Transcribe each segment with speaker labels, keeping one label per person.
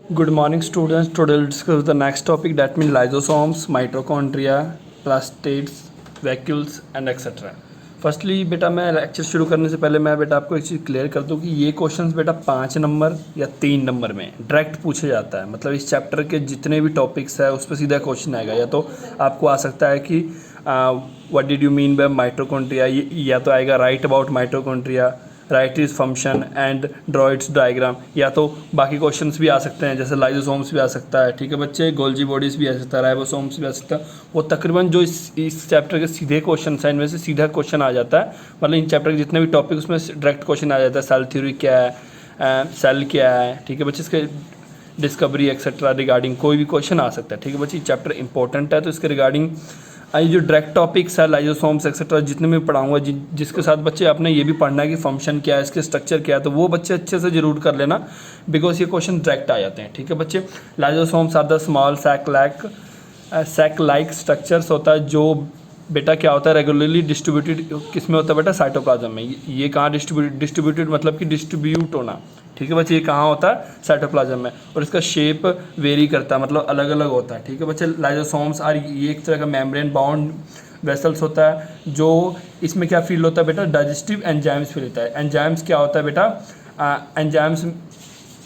Speaker 1: Good morning, students. Today we'll discuss the next topic, that means lysosomes, mitochondria, plastids, vacuoles and etc. Firstly बेटा मैं lecture शुरू करने से पहले मैं बेटा आपको एक चीज़ क्लियर कर दूं कि ये क्वेश्चंस बेटा 5 नंबर या 3 नंबर में डायरेक्ट पूछे जाता है। मतलब इस चैप्टर के जितने भी टॉपिक्स है उस पर सीधा क्वेश्चन आएगा। या तो आपको आ सकता है कि what did you mean by mitochondria, या तो आएगा right about mitochondria, right is function and draw its diagram, या तो बाकी क्वेश्चंस भी आ सकते हैं जैसे लाइजोसोम्स भी आ सकता है, ठीक है बच्चे, गोल्जी बॉडीज भी आ सकता है, राइबोसोम्स भी आ सकता है। वो तकरीबन जो इस चैप्टर के सीधे क्वेश्चन है इनमें से सीधा क्वेश्चन आ जाता है। मतलब इन चैप्टर के जितने भी टॉपिक उसमें डायरेक्ट क्वेश्चन आ जाता है। सेल थ्योरी क्या है, सेल क्या है, ठीक है बच्चे, इसके डिस्कवरी एक्सेट्रा रिगार्डिंग कोई भी क्वेश्चन आ सकता है। ठीक है बच्चे, चैप्टर इंपॉर्टेंट है तो इसके रिगार्डिंग ये जो डायरेक्ट टॉपिक्स है लाइजोसोम्स एक्सेट्रा जितने मैं पढ़ाऊंगा, जिसके साथ बच्चे आपने ये भी पढ़ना है कि फंक्शन क्या है, इसके स्ट्रक्चर क्या है, तो वो बच्चे अच्छे से जरूर कर लेना बिकॉज ये क्वेश्चन डायरेक्ट आ जाते हैं। ठीक है बच्चे, lysosomes are the small sac like structures होता है जो बेटा क्या होता है रेगुलरली डिस्ट्रीब्यूटेड किस में होता है बेटा, साइटोप्लाज्म में। ये कहाँ डिस्ट्रीब्यूटेड मतलब कि डिस्ट्रीब्यूट होना। ठीक है बच्चे, ये कहाँ होता है, साइटोप्लाज्म में, और इसका शेप वेरी करता है, मतलब अलग अलग होता है। ठीक है बच्चे, लाइजोसोम्स आर ये एक तरह का मेम्ब्रेन बाउंड वेसल्स होता है जो इसमें क्या फील होता है बेटा, डाइजेस्टिव एंजाइम्स फील होता है। एंजाइम्स क्या होता है बेटा,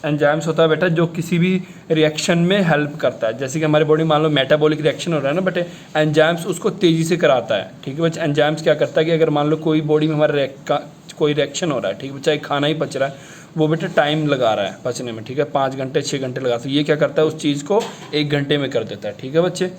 Speaker 1: एंजाइम्स होता है बेटा जो किसी भी रिएक्शन में हेल्प करता है। जैसे कि हमारे बॉडी मान लो मेटाबॉलिक रिएक्शन हो रहा है ना बटे, एंजाइम्स उसको तेज़ी से कराता है। ठीक है बच्चे, एंजाइम्स क्या करता है कि अगर मान लो कोई बॉडी में हमारा कोई रिएक्शन हो रहा है, ठीक है बच्चा, एक खाना ही पच रहा है, वो बेटा टाइम लगा रहा है पचने में, ठीक है, 5 घंटे 6 घंटे लगा, तो ये क्या करता है उस चीज़ को 1 घंटे में कर देता है। ठीक है बच्चे,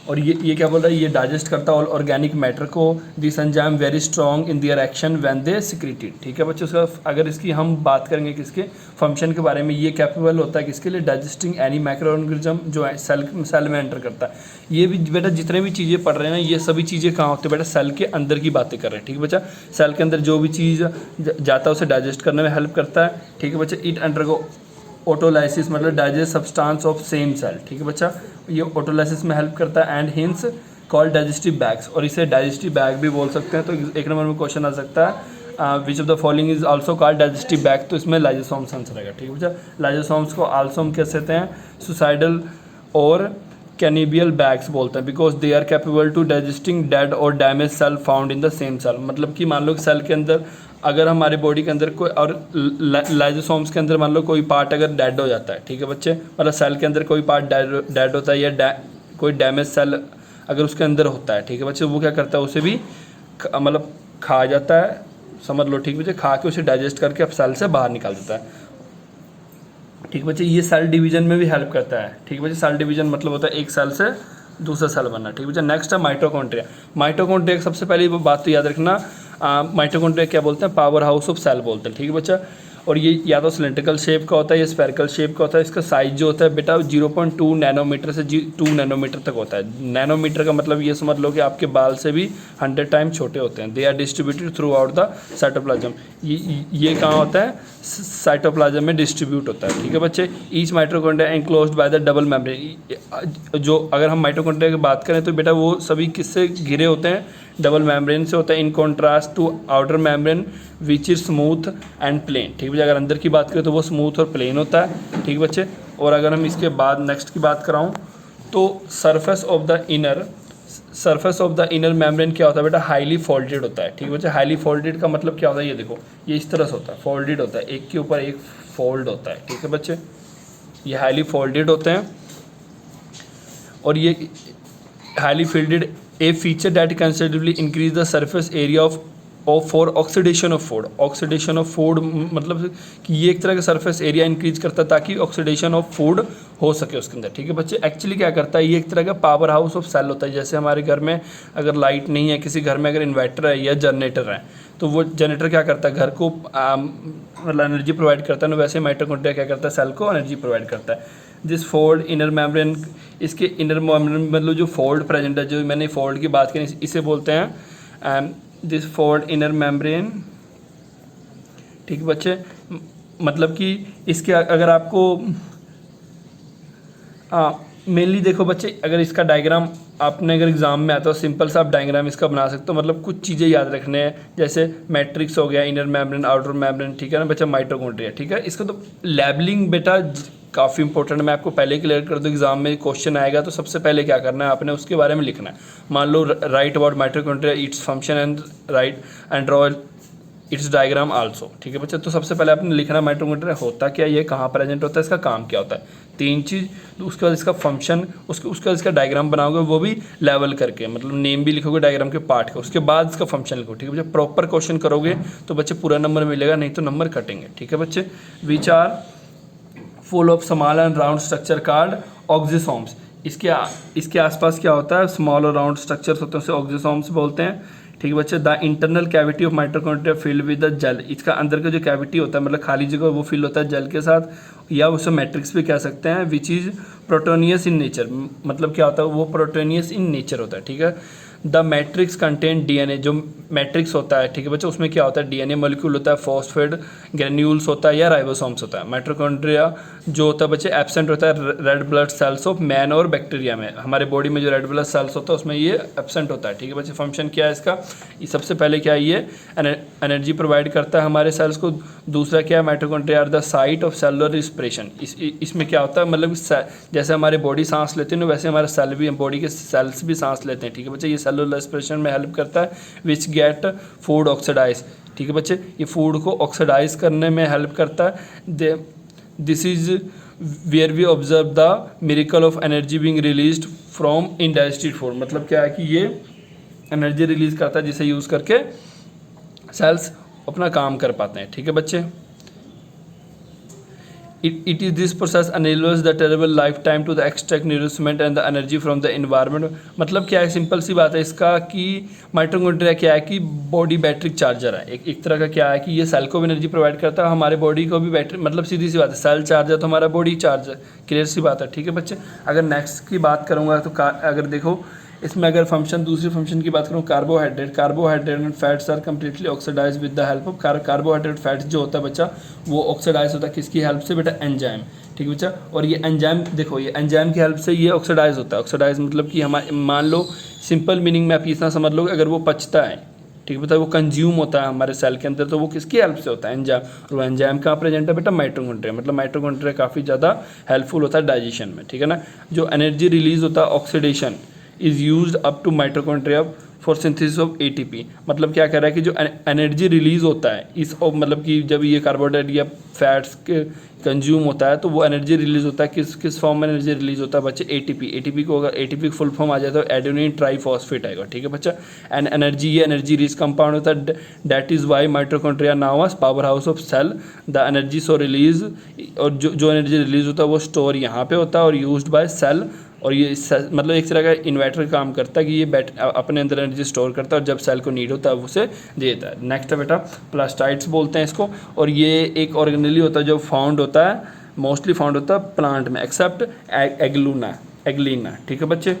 Speaker 1: और ये क्या बोल रहा है, ये डाइजेस्ट करता है ऑर्गेनिक मैटर को। This enzyme very strong in their action when they secreted. ठीक है बच्चों, उसका अगर इसकी हम बात करेंगे किसके फंक्शन के बारे में, ये कैपेबल होता है किसके लिए, डाइजेस्टिंग एनी माइक्रो ऑर्गेनिज्म जो सेल में एंटर करता है। ये भी बेटा जितने भी चीज़ें पढ़ रहे हैं ये सभी चीज़ें कहाँ होती है बेटा, सेल के अंदर की बातें कर रहे हैं। ठीक है बच्चा, सेल के अंदर जो भी चीज़ जाता है उसे डाइजेस्ट करने में हेल्प करता है। ठीक है बच्चा, इट अंडरगो ऑटोलाइसिस मतलब digest substance of same cell. ठीक है बच्चा, ये ऑटोलाइसिस में हेल्प करता है and hence called digestive bags, और इसे डाइजेस्टिव बैग भी बोल सकते हैं। तो 1 नंबर में क्वेश्चन आ सकता है which of the following is also called digestive bag, तो इसमें लाइजोसोम्स आंसर रहेगा। ठीक है बच्चा, लाइजोसोम्स को आल्सो हम कह सकते हैं सुसाइडल और कैनिबियल बैग्स बोलते हैं because they are capable to digesting dead और damage cell found in the same cell. मतलब कि मान लो कि सेल के अंदर अगर हमारे बॉडी के अंदर कोई और लाइजोसोम्स के अंदर मान लो कोई पार्ट अगर डेड हो जाता है, ठीक है बच्चे, मतलब सेल के अंदर कोई पार्ट डेड होता है या कोई डैमेज सेल अगर उसके अंदर होता है, ठीक है बच्चे, वो क्या करता है उसे भी मतलब खा जाता है, समझ लो। ठीक बच्चे, खा के उसे डाइजेस्ट करके अब सेल से बाहर निकाल देता है। ठीक बच्चे, ये सेल डिवीजन में भी हेल्प करता है। ठीक बच्चे, सेल डिवीजन मतलब होता है एक सेल से दूसरा सेल बनना। ठीक बच्चे, नेक्स्ट है माइटोकॉन्ड्रिया। माइटोकॉन्ड्रिया सबसे पहली बात तो याद रखना, माइटोकॉन्ड्रिया क्या बोलते हैं, पावर हाउस ऑफ सेल बोलते हैं। ठीक है बच्चा, और ये या तो सिलेंड्रिकल शेप का होता है या स्फेरिकल शेप का होता है। इसका साइज जो होता है बेटा 0.2 नैनोमीटर से 2 नैनोमीटर तक होता है। नैनोमीटर का मतलब ये समझ लो कि आपके बाल से भी 100 टाइम छोटे होते हैं। They are distributed throughout the cytoplasm. ये कहाँ होता है, साइटोप्लाज्म में डिस्ट्रीब्यूट होता है। ठीक है बच्चे, each mitochondria enclosed by the double membrane. जो अगर हम माइटोकॉन्ड्रिया की बात करें तो बेटा वो सभी किससे घिरे होते हैं, डबल मेम्ब्रेन से होता है, in contrast to outer membrane which is smooth and plain. ठीक है, अगर अंदर की बात करें तो वो स्मूथ और प्लेन होता है। ठीक बच्चे, और अगर हम इसके बाद नेक्स्ट की बात कराऊँ तो surface of the inner membrane क्या होता है बेटा, हाईली फोल्डेड होता है। ठीक बच्चे, हाईली फोल्डेड का मतलब क्या होता है, ये देखो ये इस तरह से होता है, फोल्डेड होता है, एक के ऊपर एक फोल्ड होता है। ठीक है बच्चे, ये हाईली फोल्डेड होते हैं, और ये highly folded A feature that considerably increase the surface area of for oxidation of food. Oxidation of food मतलब कि ये एक तरह का सरफेस एरिया इंक्रीज करता है ताकि ऑक्सीडेशन ऑफ फूड हो सके उसके अंदर। ठीक है बच्चे, एक्चुअली क्या करता है, ये एक तरह का पावर हाउस ऑफ सेल होता है। जैसे हमारे घर में अगर लाइट नहीं है, किसी घर में अगर इन्वर्टर है या जनरेटर है, तो वो जनरेटर क्या करता है, घर को मतलब एनर्जी प्रोवाइड करता है ना, वैसे माइटोकॉन्ड्रिया क्या करता है, सेल को एनर्जी प्रोवाइड करता है। दिस फोल्ड इनर मेम्ब्रेन, इसके इनर मेम्ब्रेन मतलब जो फोल्ड प्रेजेंट है, जो मैंने फोल्ड की बात करी, इसे बोलते हैं दिस फोल्ड इनर मेम्ब्रेन। ठीक है बच्चे, मतलब कि इसके अगर आपको मेनली देखो बच्चे, अगर इसका डायग्राम आपने अगर एग्जाम में आता हो सिंपल सा आप डायग्राम इसका बना सकते हो, मतलब कुछ चीज़ें याद रखने हैं, जैसे मैट्रिक्स हो गया, इनर मेम्ब्रेन, आउटर मेम्ब्रेन, ठीक है ना बच्चा, माइटोकॉन्ड्रिया, ठीक है। इसका तो लेबलिंग बेटा काफ़ी इंपॉर्टेंट है, मैं आपको पहले क्लियर कर दूं, एग्जाम में क्वेश्चन आएगा तो सबसे पहले क्या करना है आपने उसके बारे में लिखना है। मान लो write about mitochondria, its function and write and draw its diagram also, ठीक है बच्चा। तो सबसे पहले आपने लिखना माइटोकॉन्ड्रिया होता क्या, ये कहाँ प्रेजेंट होता है, इसका काम क्या होता है, तीन चीज़। तो उसके बाद इसका फंक्शन, उसके बाद इसका डायग्राम बनाओगे, वो भी लेवल करके, मतलब नेम भी लिखोगे डायग्राम के पार्ट का, उसके बाद इसका फंक्शन लिखो, ठीक है बच्चे। प्रॉपर क्वेश्चन करोगे तो बच्चे पूरा नंबर मिलेगा, नहीं तो नंबर कटेंगे, ठीक है बच्चे। Which are full of small and round structure called oxysomes. इसके आसपास क्या होता है, स्मॉल और राउंड स्ट्रक्चर्स होते हैं, उसे ऑक्सिसोम्स बोलते हैं, ठीक है बच्चे। The internal cavity of mitochondria filled with the gel, इसका अंदर का जो कैविटी होता है मतलब खाली जगह वो फिल होता है जेल के साथ, या उसे मैट्रिक्स भी कह सकते हैं। विच इज़ प्रोटोनियस इन नेचर, मतलब क्या होता है वो प्रोटोनियस इन नेचर होता है, ठीक है। द मैट्रिक्स कंटेंट डीएनए, जो मैट्रिक्स होता है ठीक है बच्चे, उसमें क्या होता है डीएनए मॉलिक्यूल होता है, फॉस्फेट ग्रेन्यूल्स होता है या राइबोसोम्स होता है। माइटोकॉन्ड्रिया जो होता है बच्चे एब्सेंट होता है red blood cells of man और बैक्टीरिया में, हमारे बॉडी में जो रेड ब्लड सेल्स होता है उसमें ये एब्सेंट होता है, ठीक है बच्चे। फंक्शन क्या है इसका, ये सबसे पहले क्या है, ये एनर्जी प्रोवाइड करता है हमारे सेल्स को। दूसरा क्या है, mitochondria are the site of cellular respiration, इसमें क्या होता है मतलब जैसे हमारे बॉडी सांस लेते हैं ना वैसे हमारे सेल भी, बॉडी के सेल्स भी सांस लेते हैं, ठीक है बच्चे। ये सेलुलर रेस्पिरेशन में हेल्प करता है। विच गेट फूड ऑक्सीडाइज, ठीक है बच्चे, ये फूड को ऑक्सीडाइज करने में हेल्प करता है। This is where we observe the miracle of energy being released from undigested food, मतलब क्या है कि ये एनर्जी रिलीज करता है जिसे यूज़ करके सेल्स अपना काम कर पाते हैं, ठीक है बच्चे। It is this process enables the terrible lifetime to the extract nourishment and the energy from the environment, मतलब क्या है, सिंपल सी बात है इसका कि माइटोकॉन्ड्रिया क्या है कि बॉडी बैटरी चार्जर है, एक तरह का क्या है कि ये सेल को भी एनर्जी प्रोवाइड करता है, हमारे बॉडी को भी बैटरी, मतलब सीधी सी बात है, सेल चार्ज है तो हमारा बॉडी चार्ज है, क्लियर सी बात है, ठीक है बच्चे। अगर नेक्स्ट की बात करूँगा तो अगर देखो इसमें अगर फंक्शन, दूसरी फंक्शन की बात करूँ, carbohydrate and fats are completely oxidise with the help of carbohydrate fats जो होता है बच्चा वो ऑक्सीडाइज होता है किसकी हेल्प से बेटा, एंजाइम, ठीक है बच्चा। और ये एंजाइम देखो, ये एंजाइम की हेल्प से ये ऑक्सीडाइज होता है। ऑक्सीडाइज मतलब कि हमारे, मान लो सिंपल मीनिंग में आप इतना समझ लो, अगर वो पचता है, ठीक है बता, वो कंज्यूम होता है हमारे सेल के अंदर, तो वो किसकी हेल्प से होता है, एंजाइम। और वो एंजाइम कहाँ प्रेजेंट है बेटा, माइटोकॉन्ड्रिया, मतलब माइटोकॉन्ड्रिया काफ़ी ज़्यादा हेल्पफुल होता है डाइजेशन में, ठीक है ना। जो एनर्जी रिलीज होता है oxidation is used up to mitochondria for synthesis of ATP, मतलब क्या कह रहा है कि जो एनर्जी रिलीज होता है इस, मतलब कि जब ये कार्बोहाइड्रेट या फैट्स के कंज्यूम होता है तो वो एनर्जी रिलीज होता है किस फॉर्म में एनर्जी रिलीज होता है बच्चे, एटीपी को, अगर एटीपी फुल फॉर्म आ जाए तो एडेनिन ट्राइफॉस्फेट आएगा, ठीक है बच्चा। एंड एनर्जी, ये एनर्जी रिच कंपाउंड होता है, that is why mitochondria known as power house of cell. The energy so release, और जो एनर्जी रिलीज होता है वो स्टोर यहाँ पे होता है और यूज्ड बाय सेल, और ये मतलब एक तरह का इन्वर्टर का काम करता है कि ये अपने अंदर एनर्जी स्टोर करता है और जब सेल को नीड होता है उसे देता है। नेक्स्ट है बेटा प्लास्टाइड्स बोलते हैं इसको, और ये एक ऑर्गेनेली होता है जो फाउंड होता है, मोस्टली फाउंड होता है प्लांट में एक्सेप्ट एग्लीना, ठीक है बच्चे।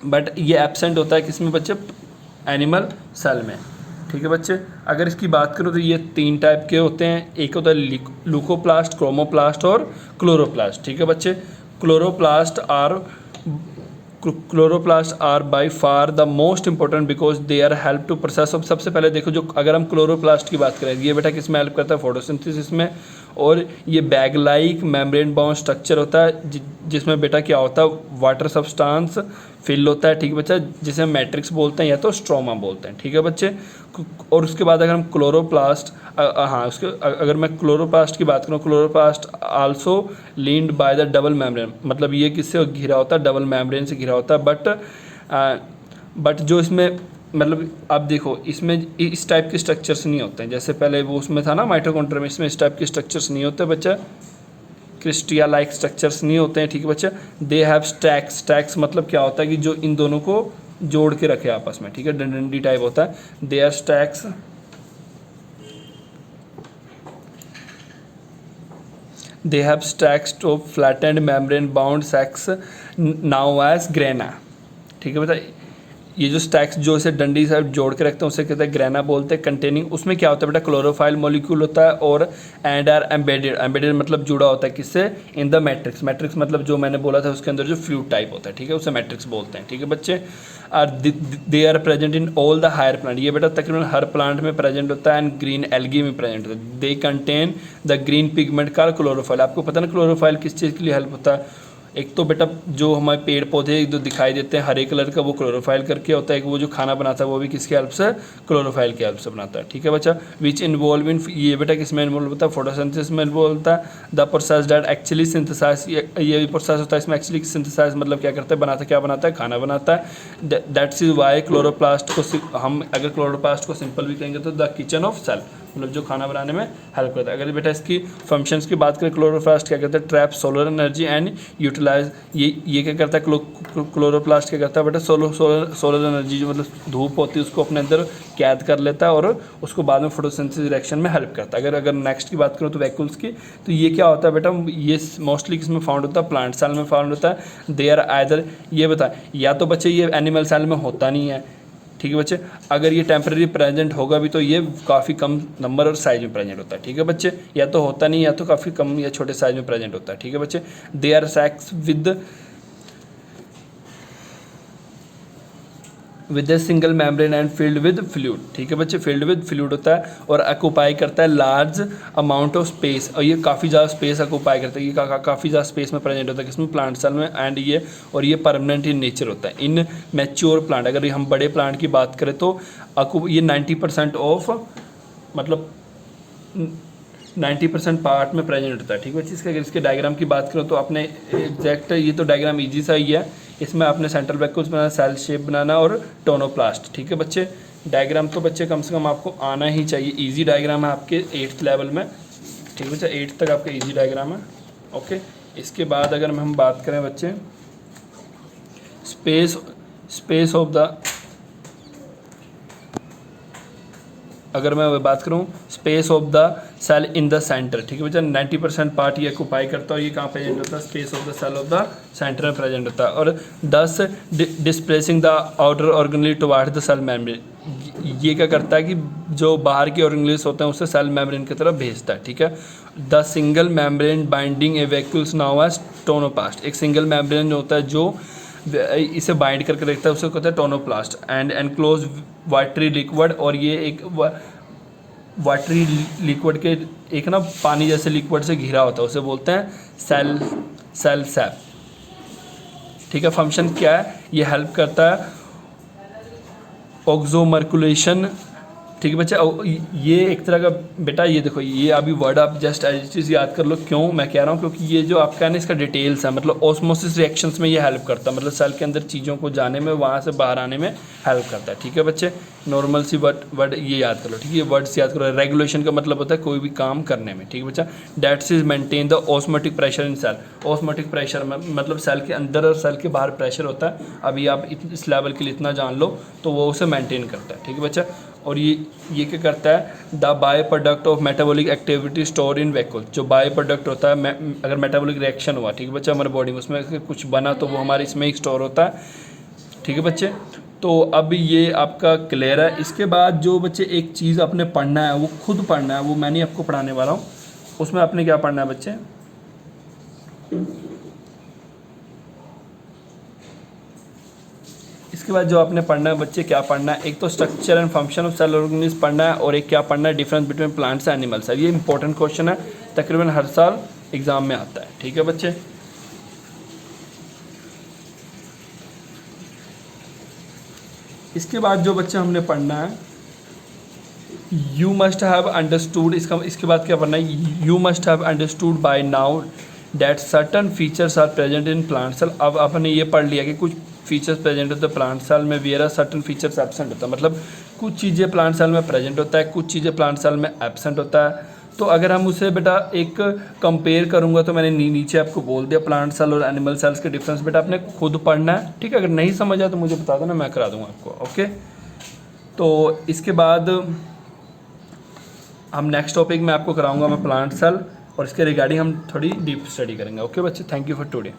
Speaker 1: बट ये एब्सेंट होता है किसमें बच्चे, एनिमल सेल में, ठीक है बच्चे। अगर इसकी बात करूँ तो ये तीन टाइप के होते हैं, एक होता है लूकोप्लास्ट, क्रोमोप्लास्ट और क्लोरोप्लास्ट, ठीक है बच्चे। Chloroplast are by far the most important because they are help to process of, सबसे पहले देखो जो अगर हम क्लोरोप्लास्ट की बात करें, ये बेटा किस में हेल्प करता है, फोटोसिंथेसिस में। और ये bag like membrane bound structure होता है जिसमें बेटा क्या होता है, वाटर सब्सटेंस फिल होता है, ठीक है बच्चा, जिसे हम मैट्रिक्स बोलते हैं या तो स्ट्रोमा बोलते हैं, ठीक है बच्चे। और उसके बाद अगर हम क्लोरोप्लास्ट, हाँ उसके अगर मैं क्लोरोप्लास्ट की बात करूँ, chloroplast also leaned by the double membrane, मतलब ये किससे घिरा होता है, डबल मेम्ब्रेन से घिरा होता है। बट जो इसमें मतलब आप देखो इसमें इस टाइप के स्ट्रक्चर्स नहीं होते हैं, जैसे पहले वो उसमें था ना माइटोकॉन्ड्रिया में, इसमें इस टाइप के स्ट्रक्चर्स नहीं होते बच्चा, क्रिस्टिया लाइक स्ट्रक्चर्स नहीं होते हैं, ठीक है बच्चा। दे हैव स्टैक्स मतलब क्या होता है कि जो इन दोनों को जोड़ के रखे आपस में, ठीक है, डंडी टाइप होता है। They are stacks, they have stacks of flattened membrane bound sacs now as grana, ठीक है बता। ये जो स्टैक्स जो इसे डंडी से जोड़ के रखते हैं उसे कहते हैं ग्रेना बोलते हैं। कंटेनिंग उसमें क्या होता है बेटा, क्लोरोफाइल मॉलिक्यूल होता है और एंड आर एम्बेडेड, एम्बेडेड मतलब जुड़ा होता है किससे, इन द मैट्रिक्स, मैट्रिक्स मतलब जो मैंने बोला था उसके अंदर जो फ्लूइड टाइप होता है, ठीक है, उसे मैट्रिक्स बोलते हैं, ठीक है बच्चे। Are they are present in all the higher plant, ये बेटा तकरीबन हर प्लांट में प्रेजेंट होता है, एंड ग्रीन एल्गी में प्रेजेंट होता है। They contain the green pigment का क्लोरोफाइल, आपको पता ना क्लोरोफाइल किस चीज़ के लिए हेल्प होता है, एक तो बेटा जो हमारे पेड़ पौधे जो दिखाई देते हैं हरे कलर का वो क्लोरोफाइल करके होता है, एक वो जो खाना बनाता है वो भी किसके हेल्प से, क्लोरोफाइल की हेल्प से बनाता है, ठीक है बच्चा। विच इन्वॉल्व इन, ये बेटा किसमें इन्वॉल्व होता है, फोटोसिंथेसिस में इन्वॉल्व होता है। The process that actually synthesise, ये भी प्रोसेस होता है इसमें एक्चुअली सिंथेसाइज मतलब क्या करता है, बनाता क्या बनाता है, खाना बनाता है। दैट्स इज वाई क्लोरोप्लास्ट को हम अगर क्लोरोप्लास्ट को सिंपल भी कहेंगे तो द किचन ऑफ सेल, मतलब जो खाना बनाने में हेल्प करता है। अगर बेटा इसकी फंक्शंस की बात करें, क्लोरोप्लास्ट क्या करता है, trap solar energy and utilise, ये क्या करता है, क्लोरोप्लास्ट क्या करता है बेटा, सोलर एनर्जी जो मतलब धूप होती है उसको अपने अंदर कैद कर लेता है और उसको बाद में फोटोसिंथेसिस रिएक्शन में हेल्प करता है। अगर नेक्स्ट की बात करूँ तो वैक्यूल्स की, तो ये क्या होता है बेटा, ये मोस्टली किसमें फाउंड होता है, प्लांट सेल में फाउंड होता है। दे आर आइदर, ये बता या तो बच्चे ये एनिमल सेल में होता नहीं है, ठीक है बच्चे, अगर ये टेम्परेरी प्रेजेंट होगा भी तो ये काफ़ी कम नंबर और साइज में प्रेजेंट होता है, ठीक है बच्चे, या तो होता नहीं या तो काफ़ी कम या छोटे साइज में प्रेजेंट होता है, ठीक है बच्चे। They are sacs with a single membrane and filled with fluid, ठीक है बच्चे, फिल्ड विद फ्लूइड होता है और ऑक्यूपाई करता है लार्ज अमाउंट ऑफ स्पेस, और ये काफ़ी ज़्यादा स्पेस ऑक्यूपाई करता है, ये काफ़ी ज़्यादा स्पेस में प्रेजेंट होता है किसमें, प्लांट सेल में, एंड ये परमानेंट इन नेचर होता है। इन मैच्योर प्लांट, अगर हम बड़े प्लांट की बात करें तो ये 90% ऑफ मतलब 90% पार्ट में प्रेजेंट होता है, ठीक है बच्चे। इसके अगर इसके डायग्राम की बात करें तो अपने एग्जैक्ट, ये तो डायग्राम ईजी सा ही है, इसमें आपने सेंट्रल वैक्यूल्स बनाना, सेल शेप बनाना और टोनोप्लास्ट, ठीक है बच्चे। डायग्राम तो बच्चे कम से कम आपको आना ही चाहिए, इजी डायग्राम है आपके 8th लेवल में, ठीक है बच्चे, 8th तक आपका इजी डायग्राम है, ओके। इसके बाद अगर हम बात करें बच्चे स्पेस ऑफ द, अगर मैं बात करूं space of the cell in the centre, ठीक है बच्चा, 90% पार्ट ये ऑक्यूपाई करता है, और ये कहाँ प्रेजेंट होता है, space of the cell of the centre में प्रेजेंट होता है, और thus displacing the outer organelle towards the cell membrane, ये क्या करता है कि जो बाहर के ऑर्गेनल्स होते हैं उसे सेल मेम्ब्रेन की तरफ भेजता है, ठीक है। The single membrane binding a vacuoles known as tonoplast, एक सिंगल मेम्ब्रेन होता है जो इसे बाइंड करके रखता है उसे कहते हैं tonoplast, and enclose watery liquid, और ये एक वाटरी लिक्विड के एक ना पानी जैसे लिक्विड से घिरा होता है उसे बोलते हैं सेल सैप, ठीक है। फंक्शन क्या है, ये हेल्प करता है ऑक्सोमर्कुलेशन, ठीक है बच्चा। ये एक तरह का बेटा, ये देखो ये अभी वर्ड आप जस्ट एज चीज़ याद कर लो, क्यों मैं कह रहा हूँ, क्योंकि ये जो आपका है ना इसका डिटेल्स है, मतलब ऑस्मोसिस रिएक्शंस में ये हेल्प करता है, मतलब सेल के अंदर चीज़ों को जाने में, वहाँ से बाहर आने में हेल्प करता है, ठीक है बच्चे। नॉर्मल सी वर्ड ये याद कर लो, ठीक है, ये वर्ड्स याद करो। रेगुलेशन का मतलब होता है कोई भी काम करने में, ठीक है बच्चा। That's is maintain the osmotic pressure in cell, osmotic pressure मतलब सेल के अंदर और सेल के बाहर प्रेशर होता है, अभी आप इस लेवल के लिए इतना जान लो, तो वो उसे मेंटेन करता है, ठीक है बच्चा। और ये क्या करता है, the by product of metabolic activity store in vacuole, जो बाय प्रोडक्ट होता है, अगर मेटाबॉलिक रिएक्शन हुआ, ठीक है बच्चा, हमारे बॉडी में उसमें कुछ बना तो वो हमारे इसमें ही स्टोर होता है, ठीक है बच्चे। तो अब ये आपका क्लियर है। इसके बाद जो बच्चे एक चीज़ आपने पढ़ना है वो खुद पढ़ना है, वो मैं नहीं आपको पढ़ाने वाला हूँ, उसमें आपने क्या पढ़ना है बच्चे, इसके बाद जो आपने पढ़ना है बच्चे, क्या पढ़ना है, एक तो structure and function of cell organism पढ़ना है, और एक क्या पढ़ना है, difference between plants and animals. ये इंपॉर्टेंट क्वेश्चन है, तकरीबन हर साल एग्जाम में आता है, ठीक है बच्चे। इसके बाद जो बच्चे हमने पढ़ना है, यू मस्ट हैव अंडरस्टूड, इसके बाद क्या पढ़ना है, you must have understood by now that certain features are present in plant cell. अब आपने ये पढ़ लिया कि कुछ फीचर्स प्रेजेंट होते हैं प्लांट सेल में, where are certain features absent होता है, मतलब कुछ चीज़ें प्लांट सेल में प्रेजेंट होता है, कुछ चीज़ें प्लांट सेल में एब्सेंट होता है। तो अगर हम उसे बेटा एक कंपेयर करूंगा, तो मैंने नीचे आपको बोल दिया प्लांट सेल और एनिमल सेल्स के डिफरेंस, बेटा आपने खुद पढ़ना है, ठीक है। अगर नहीं समझा तो मुझे बता देना, मैं करा दूंगा आपको, ओके। तो इसके बाद हम नेक्स्ट टॉपिक में आपको कराऊंगा मैं प्लांट सेल, और इसके रिगार्डिंग हम थोड़ी डीप स्टडी करेंगे, ओके बच्चे। Thank you for today.